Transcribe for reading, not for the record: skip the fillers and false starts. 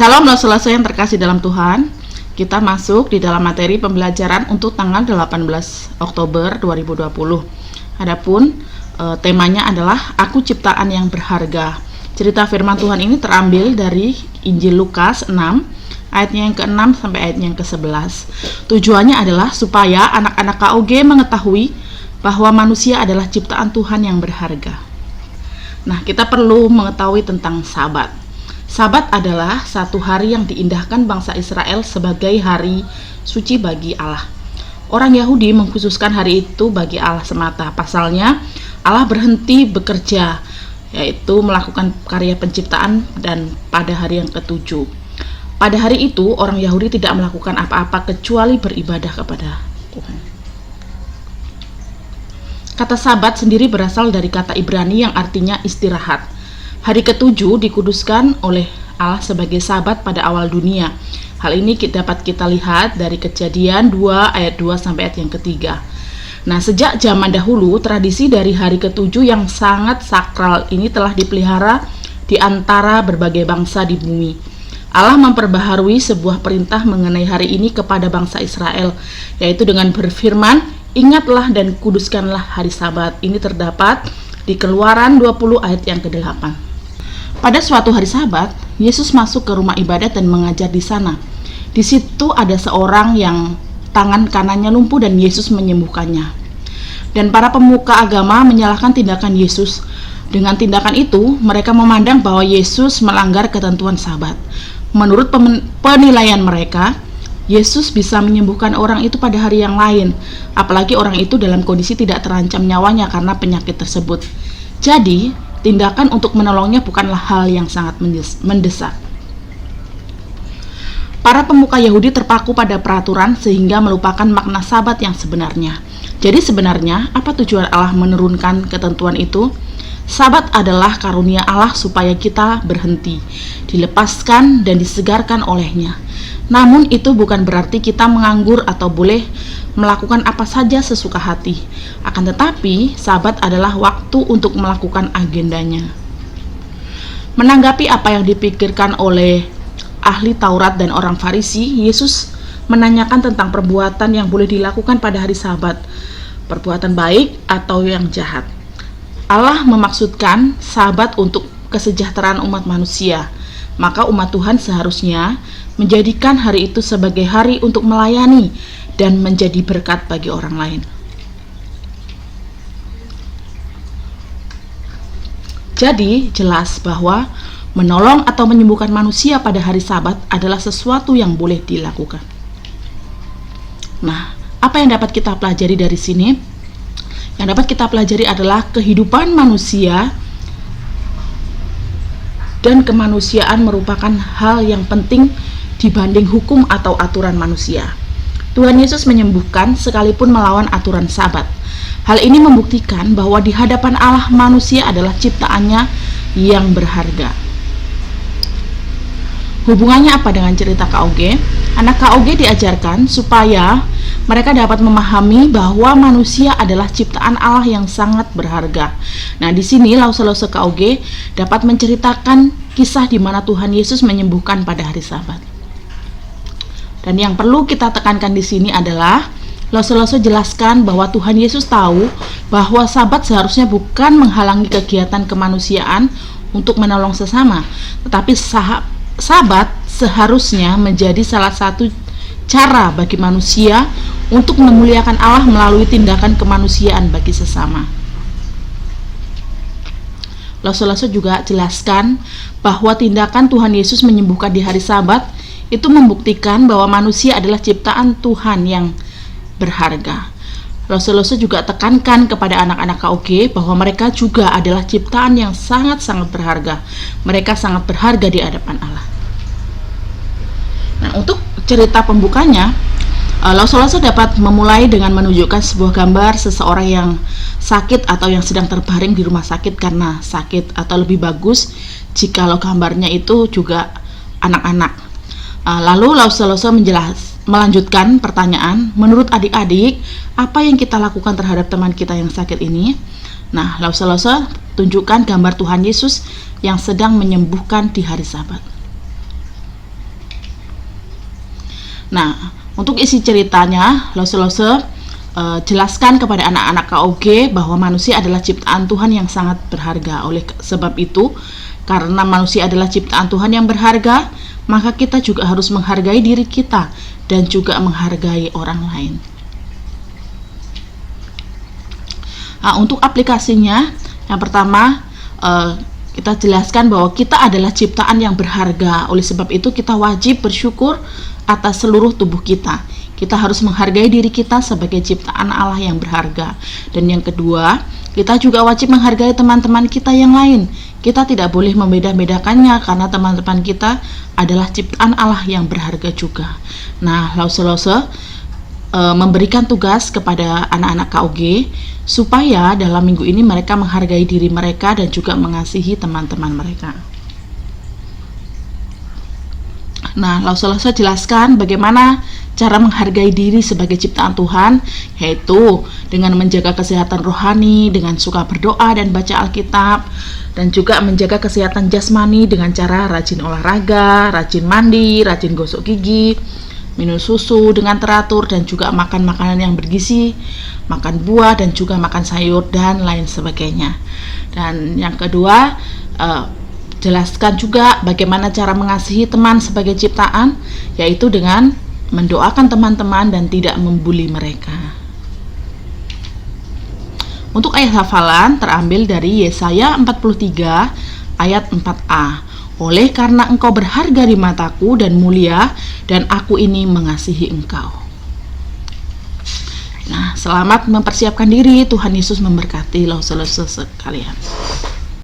Shalom saudara yang terkasih dalam Tuhan. Kita masuk di dalam materi pembelajaran untuk tanggal 18 Oktober 2020. Adapun temanya adalah Aku Ciptaan yang Berharga. Cerita firman Tuhan ini terambil dari Injil Lukas 6 ayatnya yang ke-6 sampai ayatnya yang ke-11. Tujuannya adalah supaya anak-anak KOG mengetahui bahwa manusia adalah ciptaan Tuhan yang berharga. Nah, kita perlu mengetahui tentang Sabat. Sabat adalah satu hari yang diindahkan bangsa Israel sebagai hari suci bagi Allah. Orang Yahudi mengkhususkan hari itu bagi Allah semata. Pasalnya, Allah berhenti bekerja, yaitu melakukan karya penciptaan dan pada hari yang ke-7. Pada hari itu, orang Yahudi tidak melakukan apa-apa kecuali beribadah kepada Tuhan. Kata Sabat sendiri berasal dari kata Ibrani yang artinya istirahat. Hari ke-7 dikuduskan oleh Allah sebagai Sabat pada awal dunia. Hal ini dapat kita lihat dari Kejadian 2 ayat 2 sampai ayat yang ke-3. Nah, sejak zaman dahulu, tradisi dari hari ke-7 yang sangat sakral ini telah dipelihara di antara berbagai bangsa di bumi. Allah memperbaharui sebuah perintah mengenai hari ini kepada bangsa Israel, yaitu dengan berfirman, "Ingatlah dan kuduskanlah hari Sabat." Ini terdapat di Keluaran 20 ayat yang ke-8. Pada suatu hari Sabat, Yesus masuk ke rumah ibadat dan mengajar di sana. Di situ ada seorang yang tangan kanannya lumpuh dan Yesus menyembuhkannya. Dan para pemuka agama menyalahkan tindakan Yesus. Dengan tindakan itu, mereka memandang bahwa Yesus melanggar ketentuan Sabat. Menurut penilaian mereka, Yesus bisa menyembuhkan orang itu pada hari yang lain, apalagi orang itu dalam kondisi tidak terancam nyawanya karena penyakit tersebut. Jadi, tindakan untuk menolongnya bukanlah hal yang sangat mendesak. Para pemuka Yahudi terpaku pada peraturan sehingga melupakan makna Sabat yang sebenarnya. Jadi sebenarnya, apa tujuan Allah menurunkan ketentuan itu? Sabat adalah karunia Allah supaya kita berhenti, dilepaskan dan disegarkan olehnya. Namun itu bukan berarti kita menganggur atau boleh melakukan apa saja sesuka hati. Akan tetapi, Sabat adalah waktu untuk melakukan agendanya. Menanggapi apa yang dipikirkan oleh ahli Taurat dan orang Farisi, Yesus menanyakan tentang perbuatan yang boleh dilakukan pada hari Sabat, perbuatan baik atau yang jahat. Allah memaksudkan Sabat untuk kesejahteraan umat manusia. Maka umat Tuhan seharusnya menjadikan hari itu sebagai hari untuk melayani dan menjadi berkat bagi orang lain. Jadi jelas bahwa menolong atau menyembuhkan manusia pada hari Sabat adalah sesuatu yang boleh dilakukan. Nah, apa yang dapat kita pelajari dari sini? Yang dapat kita pelajari adalah kehidupan manusia dan kemanusiaan merupakan hal yang penting dibanding hukum atau aturan manusia. Tuhan Yesus menyembuhkan sekalipun melawan aturan Sabat. Hal ini membuktikan bahwa di hadapan Allah manusia adalah ciptaannya yang berharga. Hubungannya apa dengan cerita KOG? Anak KOG diajarkan supaya mereka dapat memahami bahwa manusia adalah ciptaan Allah yang sangat berharga. Nah, di sini lause-lause KOG dapat menceritakan kisah di mana Tuhan Yesus menyembuhkan pada hari Sabat. Dan yang perlu kita tekankan di sini adalah lause-lause jelaskan bahwa Tuhan Yesus tahu bahwa Sabat seharusnya bukan menghalangi kegiatan kemanusiaan untuk menolong sesama, tetapi Sabat seharusnya menjadi salah satu cara bagi manusia untuk memuliakan Allah melalui tindakan kemanusiaan bagi sesama. Lause-lause juga jelaskan bahwa tindakan Tuhan Yesus menyembuhkan di hari Sabat itu membuktikan bahwa manusia adalah ciptaan Tuhan yang berharga. Lause-lause juga tekankan kepada anak-anak KOG bahwa mereka juga adalah ciptaan yang sangat-sangat berharga. Mereka sangat berharga di hadapan Allah. Nah, untuk cerita pembukanya, lause-lause dapat memulai dengan menunjukkan sebuah gambar seseorang yang sakit atau yang sedang terbaring di rumah sakit karena sakit, atau lebih bagus jikalau gambarnya itu juga anak-anak. Lalu lause-lause melanjutkan pertanyaan, menurut adik-adik, apa yang kita lakukan terhadap teman kita yang sakit ini? Nah, lause-lause tunjukkan gambar Tuhan Yesus yang sedang menyembuhkan di hari Sabat. Nah, untuk isi ceritanya, Lose jelaskan kepada anak-anak KOG bahwa manusia adalah ciptaan Tuhan yang sangat berharga. Oleh sebab itu, karena manusia adalah ciptaan Tuhan yang berharga, maka kita juga harus menghargai diri kita dan juga menghargai orang lain. Nah, untuk aplikasinya, yang pertama kita jelaskan bahwa kita adalah ciptaan yang berharga. Oleh sebab itu kita wajib bersyukur atas seluruh tubuh kita. Kita harus menghargai diri kita sebagai ciptaan Allah yang berharga. Dan yang kedua, kita juga wajib menghargai teman-teman kita yang lain. Kita tidak boleh membeda-bedakannya karena teman-teman kita adalah ciptaan Allah yang berharga juga. Nah, Lause memberikan tugas kepada anak-anak KOG supaya dalam minggu ini mereka menghargai diri mereka dan juga mengasihi teman-teman mereka. Nah, Lause jelaskan bagaimana cara menghargai diri sebagai ciptaan Tuhan, yaitu dengan menjaga kesehatan rohani, dengan suka berdoa dan baca Alkitab, dan juga menjaga kesehatan jasmani dengan cara rajin olahraga, rajin mandi, rajin gosok gigi, minum susu dengan teratur, dan juga makan makanan yang bergizi, makan buah dan juga makan sayur dan lain sebagainya. Dan yang kedua, jelaskan juga bagaimana cara mengasihi teman sebagai ciptaan, yaitu dengan mendoakan teman-teman dan tidak membuli mereka. Untuk ayat hafalan terambil dari Yesaya 43 ayat 4a. Oleh karena engkau berharga di mataku dan mulia, dan aku ini mengasihi engkau. Nah, selamat mempersiapkan diri. Tuhan Yesus memberkati Lause sekalian.